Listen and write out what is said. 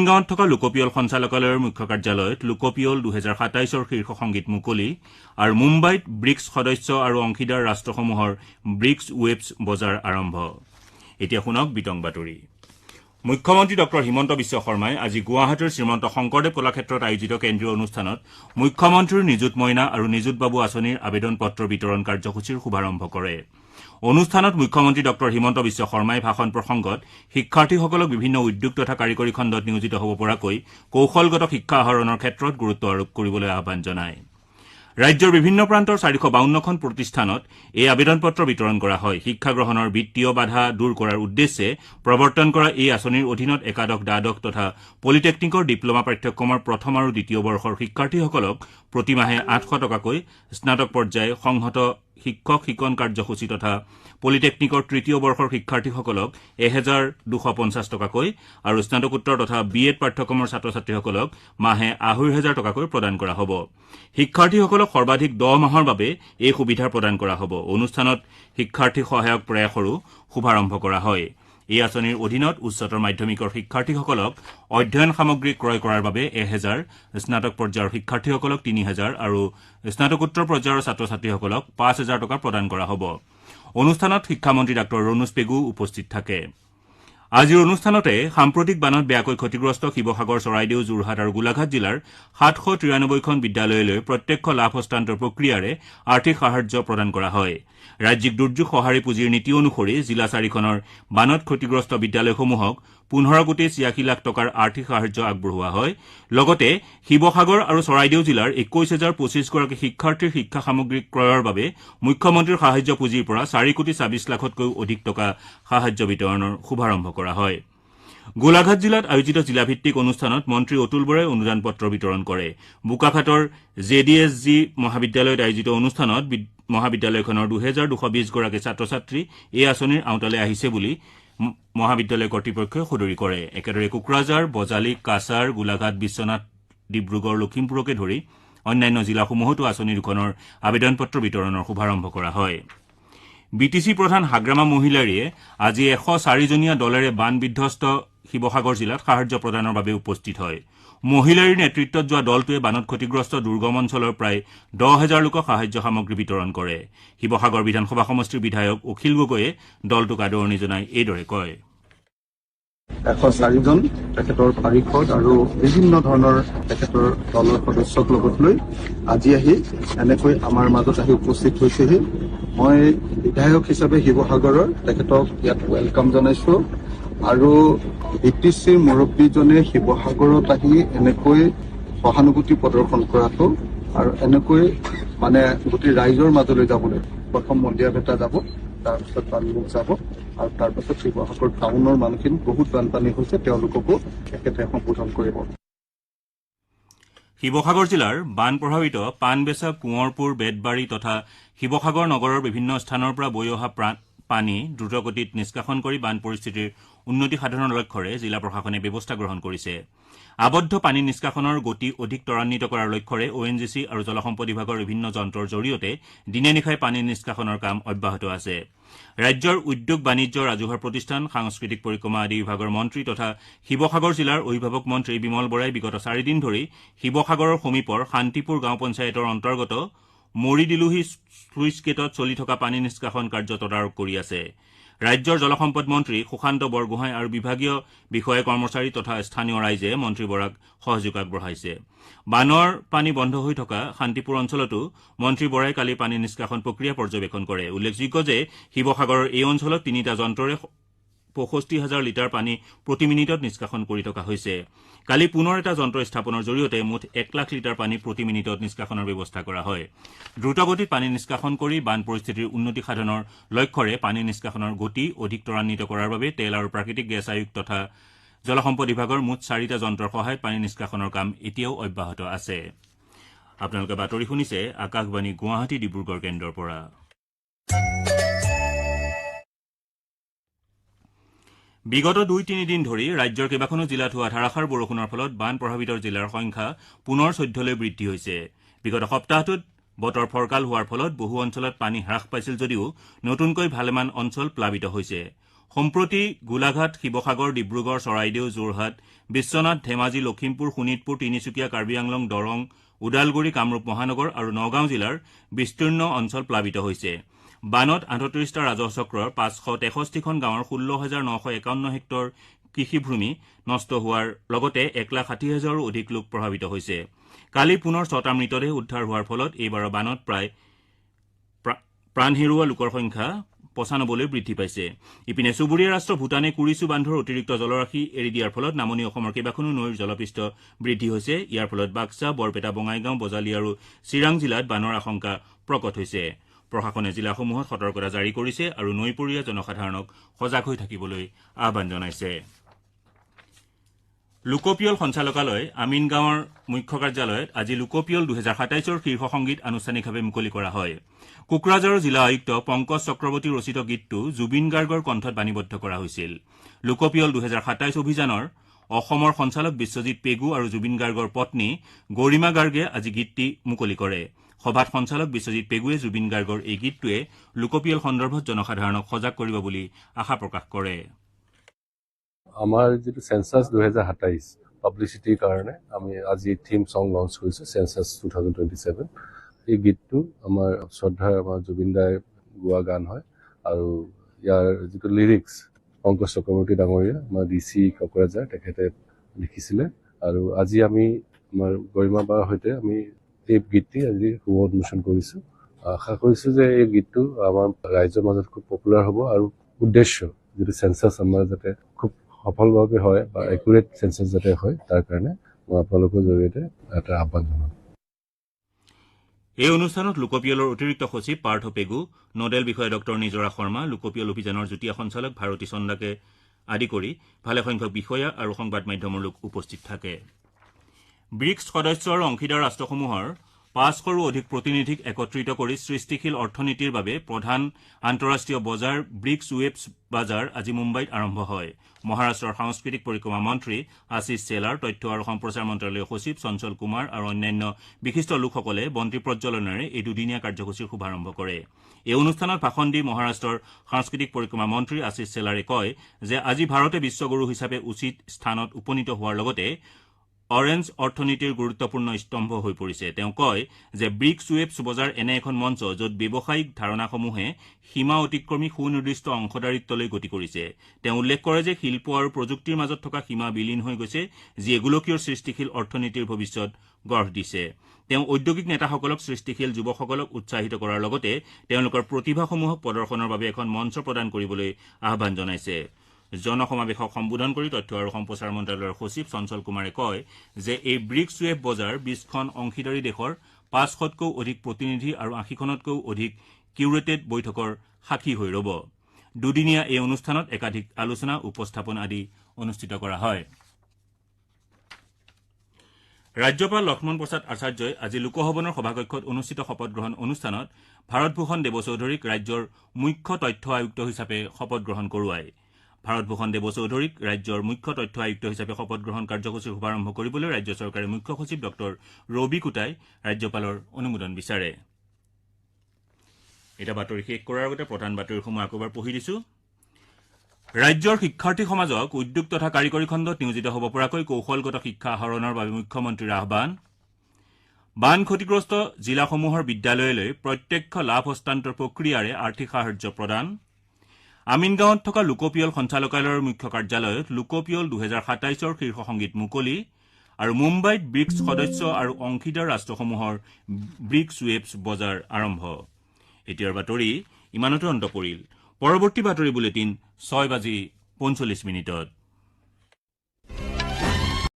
গাঁৱত থকা লোকপিয়ল সঞ্চালকালয়ৰ মুখ্য কাৰ্যালয়ত লোকপিয়ল 2027ৰ শীৰ্ষ সংগীত মুকলি আৰু মুম্বাইত ব্ৰিক্স সদস্য আৰু অংশীদাৰ ৰাষ্ট্ৰসমূহৰ ব্ৰিক্স ৱেবছ বজাৰ আৰম্ভ। এতিয়া শুনক বিতং বাতৰি। মুখ্যমন্ত্ৰী ডঃ হিমন্ত বিশ্ব শৰ্মাই আজি গুৱাহাটীৰ শ্ৰীমন্ত শংকৰদেৱ কলাক্ষেত্ৰত আয়োজিত কেন্দ্ৰীয় অনুষ্ঠানত মুখ্যমন্ত্ৰীৰ নিযুত মইনা আৰু নিযুত বাবু আঁচনিৰ আবেদন পত্ৰ বিতৰণ কাৰ্যসূচীৰ শুভাৰম্ভ কৰে। অনুষ্ঠানত মুখ্যমন্ত্ৰী ডঃ হিমন্ত বিশ্ব শৰ্মাই ভাষণ প্ৰসংগত শিক্ষাৰ্থীসকলক বিভিন্ন উদ্যোগ তথা কাৰিকৰী খণ্ডত নিয়োজিত হ'ব পৰাকৈ কৌশলগত শিক্ষা আহৰণৰ ক্ষেত্ৰত গুৰুত্ব আৰোপ কৰিবলৈ আহ্বান জনায়। ৰাজ্যৰ বিভিন্ন প্ৰান্তৰ 452খন প্ৰতিষ্ঠানত এই আবেদন পত্ৰ বিতৰণ কৰা হয়। শিক্ষা গ্ৰহণৰ বিত্তীয় বাধা দূৰ কৰাৰ উদ্দেশ্যে প্ৰৱৰ্তন কৰা এই আঁচনিৰ অধীনত একাদশ দ্বাদশ তথা পলিটেকনিকৰ ডিপ্ল'মা পাঠ্যক্ৰমৰ প্ৰথম আৰু দ্বিতীয় বৰ্ষৰ শিক্ষাৰ্থীসকলক প্ৰতিমাহে 800 টকাকৈ, স্নাতক পৰ্যায় সংহত শিক্ষক শিকন কাৰ্যসূচী তথা পলিটেকনিকৰ তৃতীয় বৰ্ষৰ শিক্ষাৰ্থীসকলক 1250 টকাকৈ আৰু স্নাতকোত্তৰ তথা বিএড পাঠ্যক্ৰমৰ ছাত্ৰ ছাত্ৰীসকলক মাহে 2500 টকাকৈ প্ৰদান কৰা হ'ব। শিক্ষাৰ্থীসকলক সৰ্বাধিক 10 মাহৰ বাবে এই সুবিধা প্ৰদান কৰা হ'ব। অনুষ্ঠানত শিক্ষাৰ্থী সহায়ক প্ৰয়াসৰো শুভাৰম্ভ কৰা হয়। এই আঁচনিৰ অধীনত উচ্চতৰ মাধ্যমিকৰ শিক্ষাৰ্থীসকলক অধ্যয়ন সামগ্ৰী ক্ৰয় কৰাৰ বাবে 1000, স্নাতক পৰ্যায়ৰ শিক্ষাৰ্থীসকলক 3000 আৰু স্নাতকোত্তৰ পৰ্যায়ৰ ছাত্ৰ ছাত্ৰীসকলক 5000 টকা প্ৰদান কৰা হ'ব। অনুষ্ঠানত শিক্ষামন্ত্ৰী ডাঃ ৰণোজ পেগু উপস্থিত থাকে। আজিৰ অনুষ্ঠানতে সাম্প্ৰতিক বানত বেয়াকৈ ক্ষতিগ্ৰস্ত শিৱসাগৰ, চৰাইদেউ, যোৰহাট আৰু গোলাঘাট জিলাৰ 793খন বিদ্যালয়লৈ প্ৰত্যক্ষ লাভ হস্তান্তৰ প্ৰক্ৰিয়াৰে আৰ্থিক সাহায্য প্ৰদান কৰা হয়। ৰাজ্যিক দুৰ্যোগ সঁহাৰি পুঁজিৰ নীতি অনুসৰি জিলা 4খনৰ বানত ক্ষতিগ্ৰস্ত বিদ্যালয়সমূহক 15 কোটি 86 লাখ টকাৰ আৰ্থিক সাহায্য আগবঢ়োৱা হয়। লগতে শিৱসাগৰ আৰু চৰাইদেউ জিলাৰ 21025 গৰাকী শিক্ষাৰ্থীৰ শিক্ষা সামগ্ৰী ক্ৰয়ৰ বাবে মুখ্যমন্ত্ৰীৰ সাহায্য পুঁজিৰ পৰা 4 কোটি 26 লাখতকৈও অধিক টকা সাহায্য বিতৰণৰ শুভাৰম্ভ কৰা হয়। গোলাঘাট জিলাত আয়োজিত জিলাভিত্তিক অনুষ্ঠানত মন্ত্ৰী অতুল বৰাই অনুদান পত্ৰ বিতৰণ কৰে। বোকাখাটৰ JDSG মহাবিদ্যালয়ত আয়োজিত অনুষ্ঠানত মহাবিদ্যালয়খনৰ 2220 গৰাকী ছাত্ৰ ছাত্ৰী এই আঁচনিৰ আওতালৈ আহিছে বুলি মহাবিদ্যালয় কৰ্তৃপক্ষই সদৰি কৰে। একেদৰে কোকৰাঝাৰ, বজালী, কাছাৰ, গোলাঘাট, বিশ্বনাথ, ডিব্ৰুগড়, লখিমপুৰকে ধৰি অন্যান্য জিলাসমূহতো আঁচনি দুখনৰ আবেদন পত্ৰ বিতৰণৰ শুভাৰম্ভ কৰা হয়। BTC প্ৰধান হাগ্ৰামা মহিলাৰীয়ে আজি 104জনীয়া দলেৰে বান বিধ্বস্ত শিৱসাগৰ জিলাত সাহায্য প্ৰদানৰ বাবে উপস্থিত হয়। মহিলাৰীৰ নেতৃত্বত যোৱা দলটোৱে বানত ক্ষতিগ্ৰস্ত দুৰ্গম অঞ্চলৰ প্ৰায় 10,000 লোকক সাহায্য সামগ্ৰী বিতৰণ কৰে। শিৱসাগৰ বিধানসভা সমষ্টিৰ বিধায়ক অখিল গগৈয়ে দলটোক আদৰণি জনাই এইদৰে কয়। 104জন তেখেতৰ পাৰিষদ আৰু বিভিন্ন ধৰণৰ তেখেতৰ দলৰ সদস্যক লগত লৈ আজি আহি এনেকৈ আমাৰ মাজত আহি উপস্থিত হৈছেহি। মই বিধায়ক হিচাপে শিৱসাগৰৰ তেখেতক ইয়াত ৱেলকাম জনাইছো আৰু BTCৰ মুৰব্বীজনে শিৱসাগৰত আহি এনেকৈ সহানুভূতি প্ৰদৰ্শন কৰাটো আৰু এনেকৈ মানে গোটেই ৰাইজৰ মাজলৈ যাবলৈ প্ৰথম মন্দিয়া ভেটা যাব, তাৰপিছত বানমুখ যাব আৰু তাৰপিছত শিৱসাগৰ টাউনৰ মানুহখিনি বহুত বানপানী হৈছে, তেওঁলোককো তেখেতে সম্বোধন কৰিব। শিৱসাগৰ জিলাৰ বান প্ৰভাৱিত পাণবেচা, কোঁৱৰপুৰ, বেতবাৰী তথা শিৱসাগৰ নগৰৰ বিভিন্ন স্থানৰ পৰা বৈ অহা পানী দ্ৰুতগতিত নিষ্কাশন কৰি বান পৰিস্থিতিৰ উন্নতি সাধনৰ লক্ষ্যৰে জিলা প্ৰশাসনে ব্যৱস্থা গ্ৰহণ কৰিছে। আবদ্ধ পানী নিষ্কাশনৰ গতি অধিক ত্বৰান্বিত কৰাৰ লক্ষ্যৰে ONGC আৰু জলসম্পদ বিভাগৰ বিভিন্ন যন্ত্ৰৰ জৰিয়তে দিনে নিশাই পানী নিষ্কাশনৰ কাম অব্যাহত আছে। ৰাজ্যৰ উদ্যোগ, বাণিজ্য, ৰাজহুৱা প্ৰতিষ্ঠান, সাংস্কৃতিক পৰিক্ৰমা আদি বিভাগৰ মন্ত্ৰী তথা শিৱসাগৰ জিলাৰ অভিভাৱক মন্ত্ৰী বিমল বৰাই বিগত 4 দিন ধৰি শিৱসাগৰৰ সমীপৰ শান্তিপুৰ গাঁও পঞ্চায়তৰ অন্তৰ্গত মৰিদিলোহী শ্লুইচ গেটত চলি থকা পানী নিষ্কাশন কাৰ্য তদাৰক কৰি আছে। ৰাজ্যৰ জলসম্পদ মন্ত্ৰী সুশান্ত বৰগোহাঁই আৰু বিভাগীয় বিষয়া কৰ্মচাৰী তথা স্থানীয় ৰাইজে মন্ত্ৰী বৰাক সহযোগ আগবঢ়াইছে। বানৰ পানী বন্ধ হৈ থকা শান্তিপুৰ অঞ্চলতো মন্ত্ৰী বৰাই কালি পানী নিষ্কাশন প্ৰক্ৰিয়া পৰ্যবেক্ষণ কৰে। উল্লেখযোগ্য যে শিৱসাগৰৰ এই অঞ্চলত 3টা যন্ত্ৰৰে 65,000 লিটাৰ পানী প্ৰতি মিনিটত নিষ্কাশন কৰি থকা হৈছে। কালি পুনৰ এটা যন্ত্ৰ স্থাপনৰ জৰিয়তে মুঠ 1 লাখ লিটাৰ পানী প্ৰতি মিনিটত নিষ্কাশনৰ ব্যৱস্থা কৰা হয়। দ্ৰুতগতিত পানী নিষ্কাশন কৰি বান পৰিস্থিতিৰ উন্নতি সাধনৰ লক্ষ্যৰে পানী নিষ্কাশনৰ গতি অধিক ত্বৰান্বিত কৰাৰ বাবে তেল আৰু প্ৰাকৃতিক গেছ আয়োগ তথা জলসম্পদ বিভাগৰ মুঠ 4টা যন্ত্ৰৰ সহায়ত পানী নিষ্কাশনৰ কাম এতিয়াও অব্যাহত আছে। আপোনালোকে বাতৰি শুনিছে আকাশবাণী গুৱাহাটী ডিব্ৰুগড় কেন্দ্ৰৰ পৰা। বিগত 2-3 দিন ধৰি ৰাজ্যৰ কেইবাখনো জিলাত হোৱা ধাৰাসাৰ বৰষুণৰ ফলত বান প্ৰভাৱিত জিলাৰ সংখ্যা পুনৰ 14লৈ বৃদ্ধি হৈছে। বিগত সপ্তাহটোত বতৰ ফৰকাল হোৱাৰ ফলত বহু অঞ্চলত পানী হ্ৰাস পাইছিল যদিও নতুনকৈ ভালেমান অঞ্চল প্লাবিত হৈছে। সম্প্ৰতি গোলাঘাট, শিৱসাগৰ, ডিব্ৰুগড়, চৰাইদেউ, যোৰহাট, বিশ্বনাথ, ধেমাজি, লখিমপুৰ, শোণিতপুৰ, তিনিচুকীয়া, কাৰ্বি আংলং, দৰং, ওদালগুৰি, কামৰূপ মহানগৰ আৰু নগাঁও জিলাৰ বিস্তীৰ্ণ অঞ্চল প্লাবিত হৈছে। বানত ৩৮টা ৰাজহ চক্ৰৰ ৫৬৩খন গাঁৱৰ ১৬,৯৫১ হেক্টৰ কৃষিভূমি নষ্ট হোৱাৰ লগতে ১,৬০,০০০ৰো অধিক লোক প্ৰভাৱিত হৈছে। কালি পুনৰ ৬টা মৃতদেহ উদ্ধাৰ হোৱাৰ ফলত এইবাৰৰ বানত প্ৰাণ হেৰুওৱা লোকৰ সংখ্যা ৯৫লৈ বৃদ্ধি পাইছে। ইপিনে চুবুৰীয়া ৰাষ্ট্ৰ ভূটানে কুৰিচু বান্ধৰ অতিৰিক্ত জলৰাশি এৰি দিয়াৰ ফলত নামনি অসমৰ কেইবাখনো নৈৰ জলপৃষ্ঠ বৃদ্ধি হৈছে। ইয়াৰ ফলত বাক্সা, বৰপেটা, বঙাইগাঁও, বজালী আৰু চিৰাং জিলাত বানৰ আশংকা প্ৰকট হৈছে। প্ৰশাসনে জিলাসমূহত সতৰ্কতা জাৰি কৰিছে আৰু নৈপৰীয়া জনসাধাৰণক সজাগ হৈ থাকিবলৈ আহ্বান জনাইছে। লোকপিয়ল সঞ্চালকালয় আমিনগাঁৱৰ মুখ্য কাৰ্যালয়ত আজি লোকপিয়ল ২০২৭ৰ শীৰ্ষ সংগীত আনুষ্ঠানিকভাৱে মুকলি কৰা হয়। কোকৰাঝাৰৰ জিলা আয়ুক্ত পংকজ চক্ৰৱৰ্তী ৰচিত গীতটো জুবিন গাৰ্গৰ কণ্ঠত বাণীবদ্ধ কৰা হৈছিল। লোকপিয়ল ২০২৭ অভিযানৰ অসমৰ সঞ্চালক বিশ্বজিৎ পেগু আৰু জুবিন গাৰ্গৰ পত্নী গৰিমা গাৰ্গে আজি গীতটি মুকলি কৰে। সভাত সঞ্চালক বিশ্বজিৎ পেগুৱে জুবিন গাৰ্গৰ এই গীতটোৱে লোকপিয়ল সন্দৰ্ভত জনসাধাৰণক সজাগ কৰিব বুলি আশা প্ৰকাশ কৰে। আমাৰ যিটো সেন্সাস 2027 পাব্লিচিটিৰ কাৰণে আমি আজি থিম সং লঞ্চ কৰিছো সেন্সাস 2027। এই গীতটো আমাৰ শ্ৰদ্ধাৰ আমাৰ জুবিন দাই গোৱা গান হয় আৰু ইয়াৰ যিটো লিৰিক্স পংকজ চক্ৰৱৰ্তী ডাঙৰীয়া আমাৰ DC কোকৰাঝাৰ তেখেতে লিখিছিলে আৰু আজি আমি আমাৰ গৰিমা বাৰ সৈতে আমি এই গীতটি আজি শুভ উন্মোচন কৰিছো। আশা কৰিছো যে এই গীতটো আমাৰ ৰাইজৰ মাজত খুব পপুলাৰ হ'ব আৰু উদ্দেশ্য যিটো সেন্সাস আমাৰ যাতে খুব সফলভাৱে হয় বা একুৰেট সেন্সাস যাতে হয় তাৰ কাৰণে মই আপোনালোকৰ জৰিয়তে এটা আহ্বান জনাম। এই অনুষ্ঠানত লোকপিয়লৰ অতিৰিক্ত সচিব পাৰ্থ পেগু, নডেল বিষয়া ডক্টৰ নিজৰা শৰ্মা, লোকপিয়ল অভিযানৰ যুটীয়া সঞ্চালক ভাৰতী চন্দাকে আদি কৰি ভালেসংখ্যক বিষয়া আৰু সংবাদ মাধ্যমৰ লোক উপস্থিত থাকে। ব্ৰিক্স সদস্য আৰু অংশীদাৰ ৰাষ্ট্ৰসমূহৰ ৫০০ৰো অধিক প্ৰতিনিধিক একত্ৰিত কৰি সৃষ্টিশীল অৰ্থনীতিৰ বাবে প্ৰধান আন্তঃৰাষ্ট্ৰীয় বজাৰ ব্ৰিক্স ৱেবছ বাজাৰ আজি মুম্বাইত আৰম্ভ হয়। মহাৰাষ্ট্ৰৰ সাংস্কৃতিক পৰিক্ৰমা মন্ত্ৰী আশিষ চেলাৰ, তথ্য আৰু সম্প্ৰচাৰ মন্ত্ৰালয়ৰ সচিব চঞ্চল কুমাৰ আৰু অন্যান্য বিশিষ্ট লোকসকলে বন্তি প্ৰজ্বলনেৰে এই দুদিনীয়া কাৰ্যসূচীৰ শুভাৰম্ভ কৰে। এই অনুষ্ঠানত ভাষণ দি মহাৰাষ্ট্ৰৰ সাংস্কৃতিক পৰিক্ৰমা মন্ত্ৰী আশিষ চেলাৰে কয় যে আজি ভাৰতে বিশ্বগুৰু হিচাপে উচিত স্থানত উপনীত হোৱাৰ লগতে অৰেঞ্জ অৰ্থনীতিৰ গুৰুত্বপূৰ্ণ স্তম্ভ হৈ পৰিছে। তেওঁ কয় যে ব্ৰিক্স ৱেবছ বজাৰ এনে এখন মঞ্চ য'ত ব্যৱসায়িক ধাৰণাসমূহে সীমা অতিক্ৰমী সুনিৰ্দিষ্ট অংশদাৰিত্বলৈ গতি কৰিছে। তেওঁ উল্লেখ কৰে যে শিল্প আৰু প্ৰযুক্তিৰ মাজত থকা সীমা বিলীন হৈ গৈছে, যিয়ে গোলকীয় সৃষ্টিশীল অৰ্থনীতিৰ ভৱিষ্যত গঢ় দিছে। তেওঁ ঔদ্যোগিক নেতাসকলক সৃষ্টিশীল যুৱকসকলক উৎসাহিত কৰাৰ লগতে তেওঁলোকৰ প্ৰতিভাসমূহক প্ৰদৰ্শনৰ বাবে এখন মঞ্চ প্ৰদান কৰিবলৈ আহ্বান জনাইছে। জনসমাৱেশক সম্বোধন কৰি তথ্য আৰু সম্প্ৰচাৰ মন্ত্ৰালয়ৰ সচিব চঞ্চল কুমাৰে কয় যে এই ব্ৰিক্স ৱেব বজাৰ ২০খন অংশীদাৰী দেশৰ ৫০০তকৈও অধিক প্ৰতিনিধি আৰু ৮০খনতকৈও অধিক কিউৰেটেড বৈঠকৰ সাক্ষী হৈ ৰ'ব। দুদিনীয়া এই অনুষ্ঠানত একাধিক আলোচনা উপস্থাপন আদি অনুষ্ঠিত কৰা হয়। ৰাজ্যপাল লক্ষ্মণ প্ৰসাদ আচাৰ্যই আজি লোকসদনৰ সভাকক্ষত অনুষ্ঠিত শপত গ্ৰহণ অনুষ্ঠানত ভাৰতভূষণ দেৱচৌধুৰীক ৰাজ্যৰ মুখ্য তথ্য আয়ুক্ত হিচাপে শপত গ্ৰহণ কৰোৱায়। ভাৰতভূষণ দেৱচৌধুৰীক ৰাজ্যৰ মুখ্য তথ্য আয়ুক্ত হিচাপে শপত গ্ৰহণ কাৰ্যসূচীৰ শুভাৰম্ভ কৰিবলৈ ৰাজ্য চৰকাৰে মুখ্য সচিব ডঃ ৰবি কুটাই ৰাজ্যপালৰ অনুমোদন বিচাৰে। এটা বাতৰি শেষ কৰাৰ আগতে প্ৰধান বাতৰিসমূহ আকৌ এবাৰ পঢ়ি দিছো। ৰাজ্যৰ শিক্ষাৰ্থী সমাজক উদ্যোগ তথা কাৰিকৰী খণ্ডত নিয়োজিত হ'ব পৰাকৈ কৌশলগত শিক্ষা আহৰণৰ বাবে মুখ্যমন্ত্ৰীৰ আহ্বান। বান ক্ষতিগ্ৰস্ত জিলাসমূহৰ বিদ্যালয়লৈ প্ৰত্যক্ষ লাভ হস্তান্তৰ প্ৰক্ৰিয়াৰে আৰ্থিক সাহায্য প্ৰদান। আমিনগাঁৱত থকা লোকপিয়ল সঞ্চালকালয়ৰ মুখ্য কাৰ্যালয়ত লোকপিয়ল ২০২৭ৰ শীৰ্ষ সংগীত মুকলি আৰু মুম্বাইত ব্ৰিক্স সদস্য আৰু অংশীদাৰ ৰাষ্ট্ৰসমূহৰ ব্ৰিক্স ৱেবছ বজাৰ আৰম্ভ। এতিয়াৰ বাতৰি ইমানতে অন্ত পৰিল। পৰৱৰ্তী বাতৰি বুলেটিন ৬:৪৫